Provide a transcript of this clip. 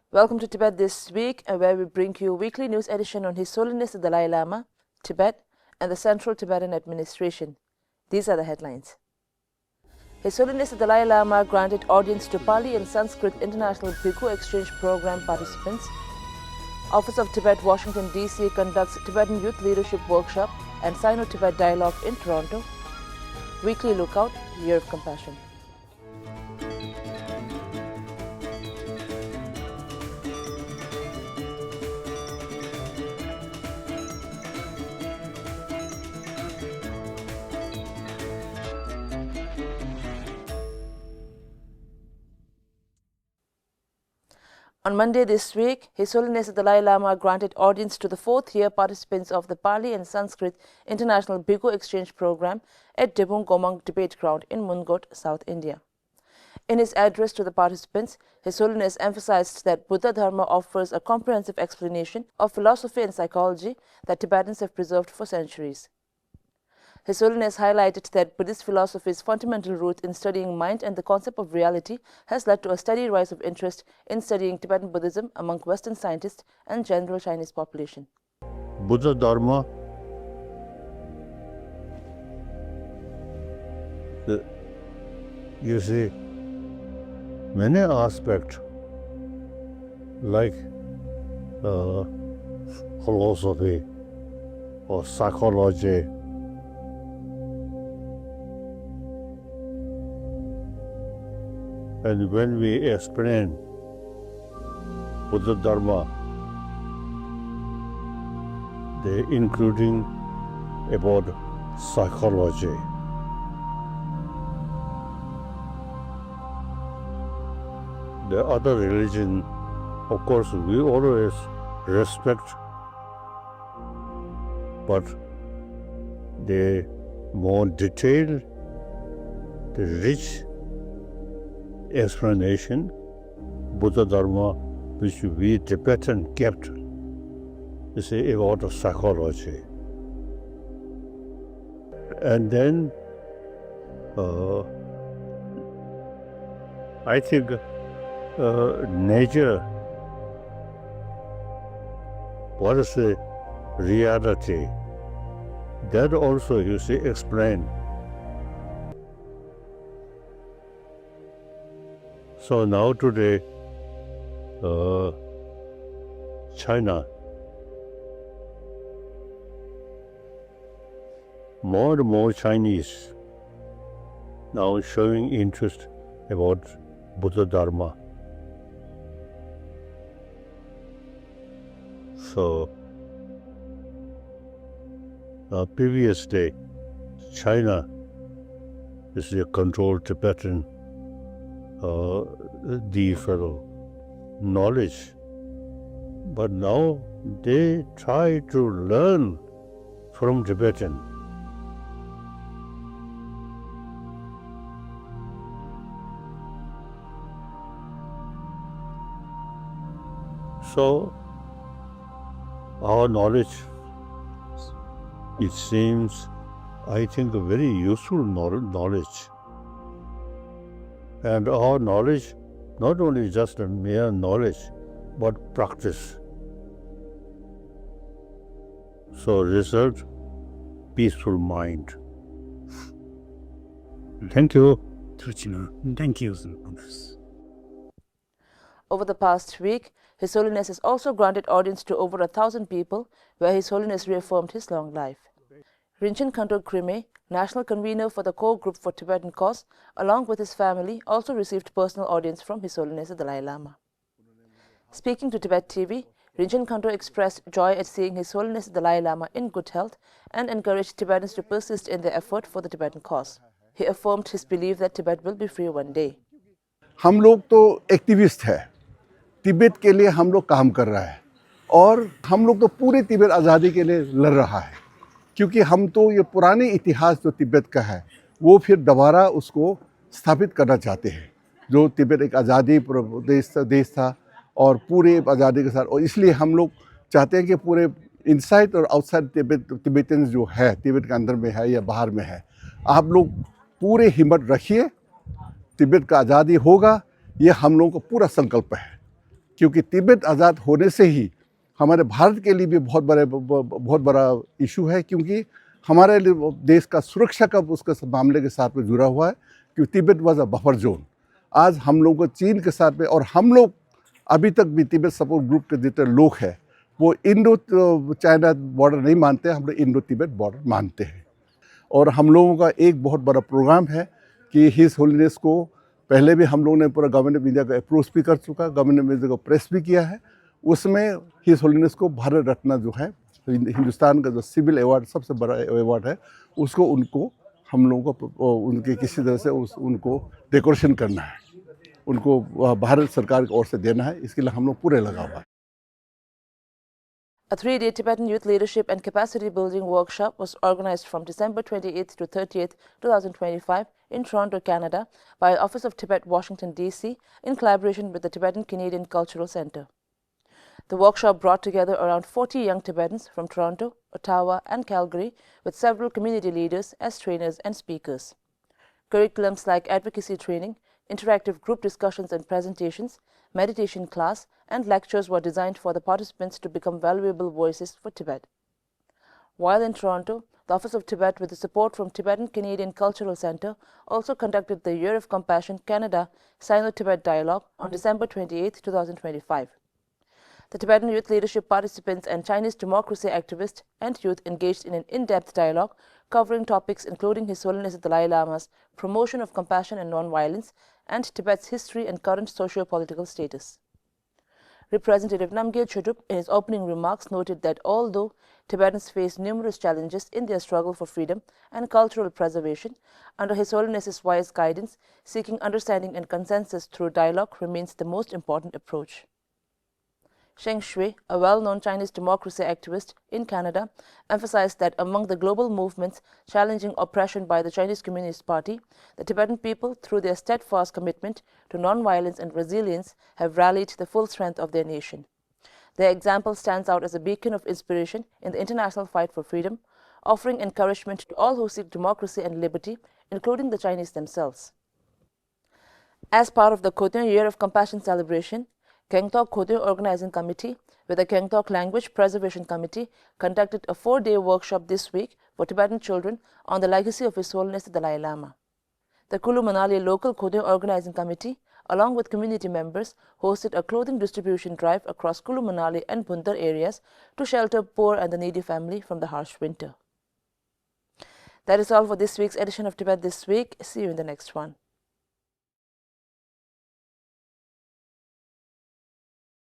Welcome to Tibet This Week, where we bring you a weekly news edition on His Holiness the Dalai Lama, Tibet, and the Central Tibetan Administration. These are the headlines. His Holiness the Dalai Lama granted audience to Pali and Sanskrit International Bikkhu Exchange Program participants. Office of Tibet, Washington, D.C. conducts Tibetan Youth Leadership Workshop and Sino-Tibet Dialogue in Toronto. Weekly Lookout, Year of Compassion. On Monday this week, His Holiness the Dalai Lama granted audience to the fourth-year participants of the Pali and Sanskrit International Bikkhu Exchange Program at 𝑻𝒊𝒃𝒆𝒕 Debate Ground in Mundgot, South India. In his address to the participants, His Holiness emphasized that Buddha Dharma offers a comprehensive explanation of philosophy and psychology that Tibetans have preserved for centuries. His Holiness highlighted that Buddhist philosophy's fundamental root in studying mind and the concept of reality has led to a steady rise of interest in studying Tibetan Buddhism among Western scientists and general Chinese population. Buddha Dharma, you see, many aspects like philosophy or psychology, and when we explain Buddha Dharma, they including about psychology. The other religion, of course, we always respect, but the more detailed, the rich explanation, Buddha Dharma, which we Tibetan kept, you see, about the psychology. And then I think nature, what is the reality, that also, you see, explained. So now today, China, more and more Chinese now showing interest about Buddha Dharma. So, previously, China is a controlled Tibetan the fellow knowledge, but now they try to learn from Tibetan. So our knowledge, it seems, I think, a very useful knowledge. And our knowledge, not only just a mere knowledge, but practice. So result, peaceful mind. Thank you. Thank you. Over the past week, His Holiness has also granted audience to over 1,000 people, where His Holiness reaffirmed his long life. Rinchen Khanto Krime, national convener for the core group for Tibetan cause, along with his family, also received personal audience from His Holiness the Dalai Lama. Speaking to Tibettv, Rinchen Khanto expressed joy at seeing His Holiness the Dalai Lama in good health and encouraged Tibetans to persist in their effort for the Tibetan cause. He affirmed his belief that Tibet will be free one day. हम लोग तो activist है, तिब्बत के लिए हम लोग काम कर रहा है और हम लोग तो पूरे तिब्बत आज़ादी के लिए लड़ रहा है, क्योंकि हम तो ये पुराने इतिहास जो तिब्बत का है वो फिर दोबारा उसको स्थापित करना चाहते हैं। जो तिब्बत एक आज़ादी देश था और पूरे आज़ादी के साथ, और इसलिए हम लोग चाहते हैं कि पूरे इनसाइड और आउटसाइड तिब्बतन्स जो है, तिब्बत के अंदर में है या बाहर में है, आप लोग पूरे हिम्मत रखिए, तिब्बत का आज़ादी होगा, ये हम लोगों का पूरा संकल्प है। क्योंकि तिब्बत आज़ाद होने से ही हमारे भारत के लिए भी बहुत बड़ा इशू है, क्योंकि हमारे देश का सुरक्षा का उसके मामले के साथ में जुड़ा हुआ है, क्योंकि Tibet was a buffer zone. आज हम लोगों को चीन के साथ में, और हम लोग अभी तक भी तिब्बत सपोर्ट ग्रुप के जितने लोग हैं वो इंडो चाइना बॉर्डर नहीं मानते, हम लोग इंडो तिब्बत बॉर्डर मानते हैं। और हम लोगों का एक बहुत बड़ा प्रोग्राम है कि हिज होलीनेस को पहले भी हम लोगों ने पूरा गवर्नमेंट ऑफ इंडिया को अप्रोच भी कर चुका, गवर्नमेंट ऑफ इंडिया को प्रेस भी किया है। उसमें हिज होलीनेस को भारत रत्न जो है, हिंदुस्तान का जो सिविल अवार्ड सबसे बड़ा अवार्ड है, उसको उनको हम लोगों को उनके किसी तरह से उनको डेकोरेशन करना है, उनको भारत सरकार की ओर से देना है। इसके लिए हम लोग पूरे लगा हुआ है। A 3-day Tibetan Youth Leadership and Capacity Building Workshop was organized from December 28th to 30th, 2025 in Toronto, Canada by the Office of Tibet, Washington, D.C. in collaboration with the Tibetan Canadian Cultural Centre. The workshop brought together around 40 young Tibetans from Toronto, Ottawa and Calgary with several community leaders as trainers and speakers. Curriculums like advocacy training, interactive group discussions and presentations, meditation class, and lectures were designed for the participants to become valuable voices for Tibet. While in Toronto, the Office of Tibet, with the support from Tibetan Canadian Cultural Centre, also conducted the Year of Compassion Canada Sino-Tibet Dialogue on December 28, 2025. The Tibetan youth leadership participants and Chinese democracy activists and youth engaged in an in-depth dialogue covering topics including His Holiness the Dalai Lama's promotion of compassion and non-violence and Tibet's history and current socio-political status. Representative 𝑻𝒊𝒃𝒆𝒕 in his opening remarks noted that although Tibetans face numerous challenges in their struggle for freedom and cultural preservation, under His Holiness's wise guidance, seeking understanding and consensus through dialogue remains the most important approach. Zheng Shui, a well-known Chinese democracy activist in Canada, emphasized that among the global movements challenging oppression by the Chinese Communist Party, the Tibetan people, through their steadfast commitment to non-violence and resilience, have rallied the full strength of their nation. Their example stands out as a beacon of inspiration in the international fight for freedom, offering encouragement to all who seek democracy and liberty, including the Chinese themselves. As part of the Khotyn Year of Compassion celebration, Gangtok Khotyn Organizing Committee with the Gangtok Language Preservation Committee conducted a 4-day workshop this week for Tibetan children on the legacy of His Holiness the Dalai Lama. The Kulu Manali Local Khotyn Organizing Committee, along with community members, hosted a clothing distribution drive across Kulu Manali and Bundar areas to shelter poor and the needy family from the harsh winter. That is all for this week's edition of Tibet This Week. See you in the next one.